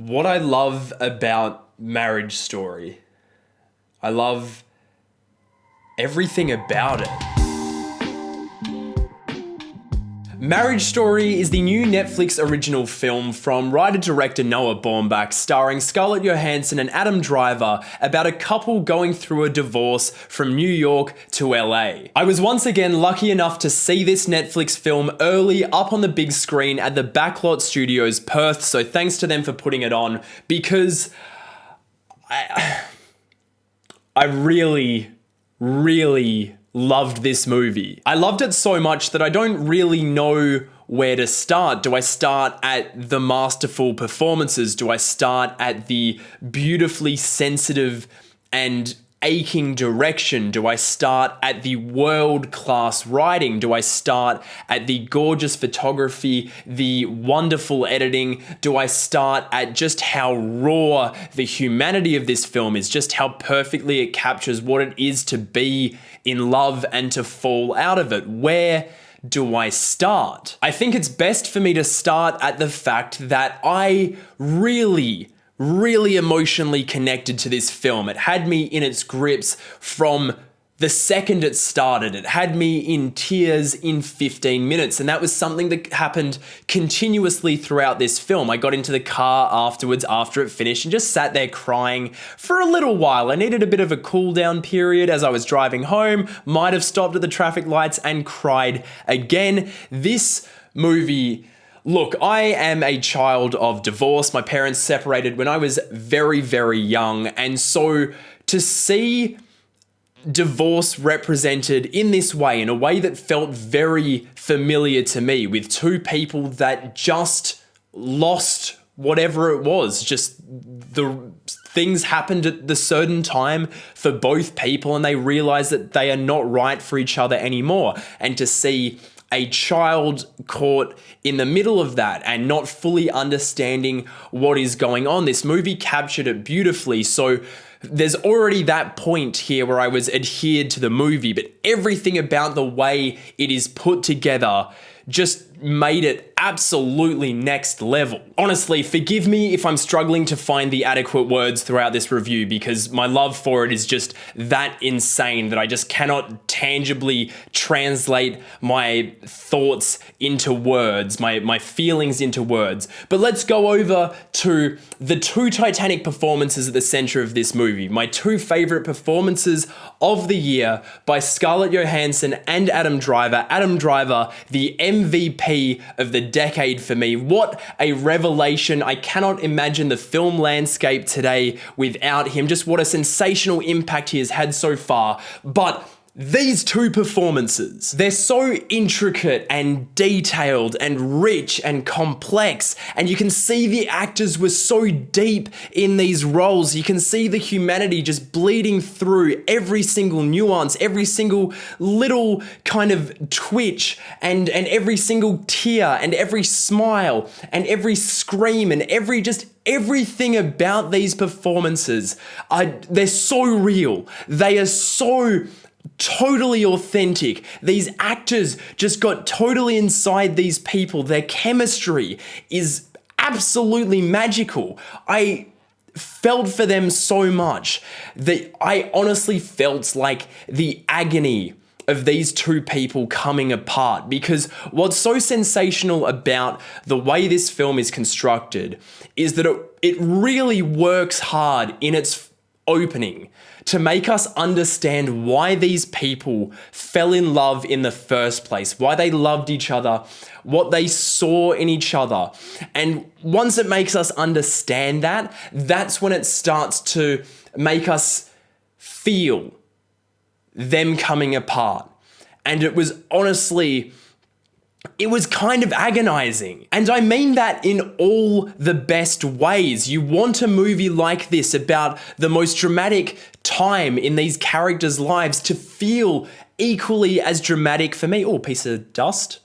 what I love about Marriage Story. I love everything about it. Marriage Story is the new Netflix original film from writer-director Noah Baumbach, starring Scarlett Johansson and Adam Driver, about a couple going through a divorce from New York to LA. I was once again lucky enough to see this Netflix film early up on the big screen at the Backlot Studios, Perth, so thanks to them for putting it on, because I really loved this movie. I loved it so much that I don't really know where to start. Do I start at the masterful performances? Do I start at the beautifully sensitive and aching direction? Do I start at the world-class writing? Do I start at the gorgeous photography, the wonderful editing? Do I start at just how raw the humanity of this film is, just how perfectly it captures what it is to be in love and to fall out of it? Where do I start? I think it's best for me to start at the fact that I really emotionally connected to this film. It had me in its grips from the second it started. It had me in tears in 15 minutes, and that was something that happened continuously throughout this film. I got into the car afterwards after it finished and just sat there crying for a little while. I needed a bit of a cool down period as I was driving home, might have stopped at the traffic lights and cried again. This movie, look, I am a child of divorce. My parents separated when I was very young, and so to see divorce represented in this way, in a way that felt very familiar to me, with two people that just lost whatever it was, just the things happened at the certain time for both people and they realize that they are not right for each other anymore. And to see a child caught in the middle of that and not fully understanding what is going on, this movie captured it beautifully. So there's already that point here where I was adhered to the movie, but everything about the way it is put together just made it absolutely next level. Honestly, forgive me if I'm struggling to find the adequate words throughout this review, because my love for it is just that insane that I just cannot tangibly translate my thoughts into words, my feelings into words. But let's go over to the two titanic performances at the center of this movie. My two favorite performances of the year by Scarlett Johansson and Adam Driver. Adam Driver, the MVP of the decade for me. What a revelation. I cannot imagine the film landscape today without him. Just what a sensational impact he has had so far. But these two performances, they're so intricate and detailed and rich and complex, and you can see the actors were so deep in these roles. You can see the humanity just bleeding through every single nuance, every single little kind of twitch, and every single tear and every smile and every scream and everything about these performances. They're so real. They are so totally authentic. These actors just got totally inside these people. Their chemistry is absolutely magical. I felt for them so much that I honestly felt like the agony of these two people coming apart, because what's so sensational about the way this film is constructed is that it really works hard in its opening to make us understand why these people fell in love in the first place, why they loved each other, what they saw in each other. And once it makes us understand that, that's when it starts to make us feel them coming apart. And it was honestly, it was kind of agonizing. And I mean that in all the best ways. You want a movie like this about the most dramatic time in these characters' lives to feel equally as dramatic for me. Oh, piece of dust.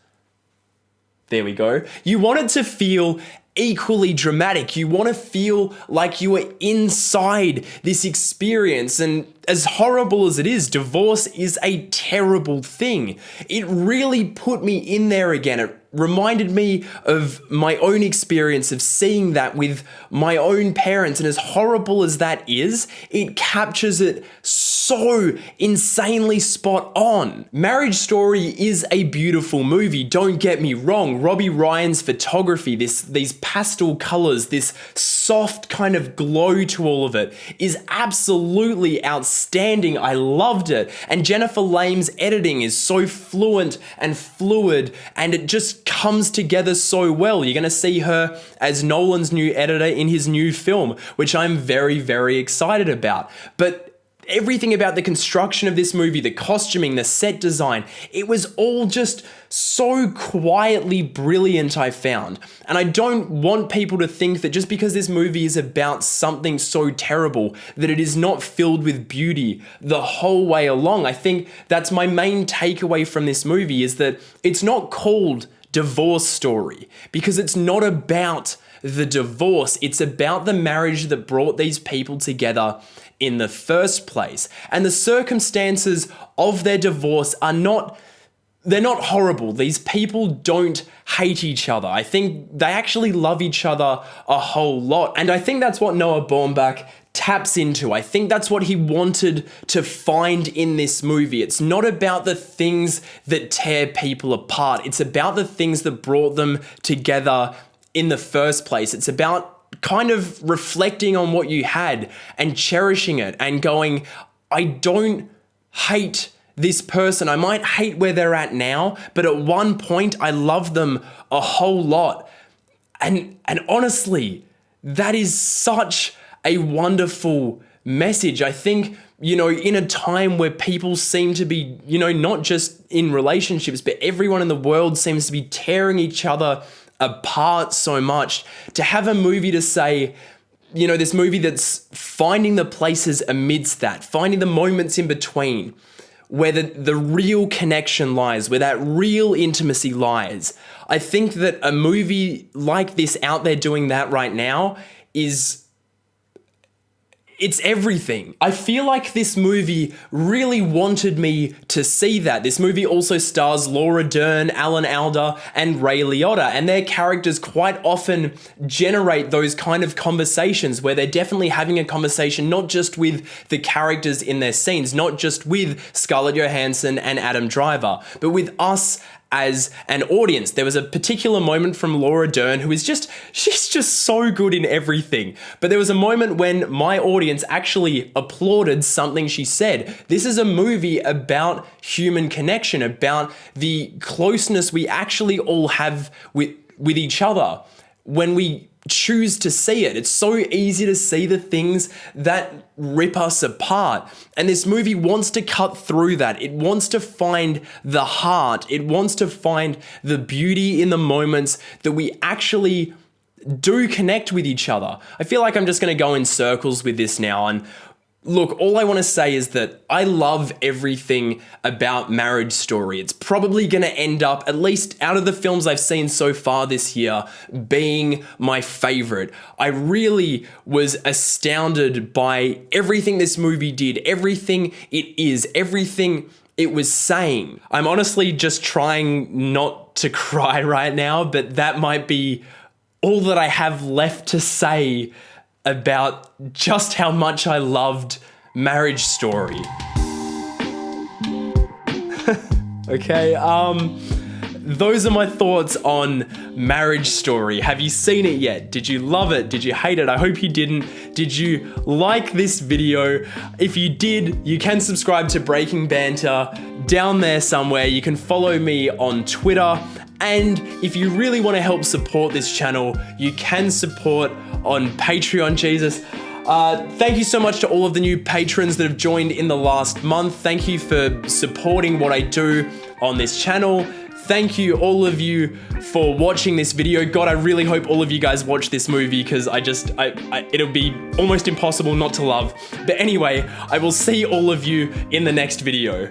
There we go. You want it to feel equally dramatic. You want to feel like you are inside this experience. And as horrible as it is, divorce is a terrible thing. It really put me in there again. It reminded me of my own experience of seeing that with my own parents. And as horrible as that is, it captures it so insanely spot on. Marriage Story is a beautiful movie, don't get me wrong. Robbie Ryan's photography, these pastel colors, this soft kind of glow to all of it is absolutely outstanding. I loved it. And Jennifer Lame's editing is so fluent and fluid, and it just comes together so well. You're going to see her as Nolan's new editor in his new film, which I'm very, very excited about. But everything about the construction of this movie, the costuming, the set design, it was all just so quietly brilliant, I found. And I don't want people to think that just because this movie is about something so terrible, that it is not filled with beauty the whole way along. I think that's my main takeaway from this movie, is that it's not called Divorce Story because it's not about the divorce. It's about the marriage that brought these people together in the first place. And the circumstances of their divorce are they're not horrible. These people don't hate each other. I think they actually love each other a whole lot. And I think that's what Noah Baumbach taps into. I think that's what he wanted to find in this movie. It's not about the things that tear people apart. It's about the things that brought them together in the first place. It's about kind of reflecting on what you had and cherishing it and going, I don't hate this person. I might hate where they're at now, but at one point I love them a whole lot. And honestly, that is such a wonderful message. I think, in a time where people seem to be, not just in relationships, but everyone in the world seems to be tearing each other apart so much, to have a movie to say, this movie that's finding the places amidst that, finding the moments in between where the real connection lies, where that real intimacy lies. I think that a movie like this out there doing that right now it's everything. I feel like this movie really wanted me to see that. This movie also stars Laura Dern, Alan Alda, and Ray Liotta, and their characters quite often generate those kind of conversations where they're definitely having a conversation not just with the characters in their scenes, not just with Scarlett Johansson and Adam Driver, but with us as an audience. There was a particular moment from Laura Dern she's just so good in everything. But there was a moment when my audience actually applauded something she said. This is a movie about human connection, about the closeness we actually all have with each other when we choose to see it. It's so easy to see the things that rip us apart. And this movie wants to cut through that. It wants to find the heart. It wants to find the beauty in the moments that we actually do connect with each other. I feel like I'm just going to go in circles with this now. And look, all I want to say is that I love everything about Marriage Story. It's probably going to end up, at least out of the films I've seen so far this year, being my favorite. I really was astounded by everything this movie did, everything it is, everything it was saying. I'm honestly just trying not to cry right now, but that might be all that I have left to say about just how much I loved Marriage Story. Okay, those are my thoughts on Marriage Story. Have you seen it yet? Did you love it? Did you hate it? I hope you didn't. Did you like this video? If you did, you can subscribe to Breaking Banter down there somewhere. You can follow me on Twitter. And if you really want to help support this channel, you can support on Patreon. Jesus. Thank you so much to all of the new patrons that have joined in the last month. Thank you for supporting what I do on this channel. Thank you, all of you, for watching this video. God, I really hope all of you guys watch this movie because it'll be almost impossible not to love. But anyway, I will see all of you in the next video.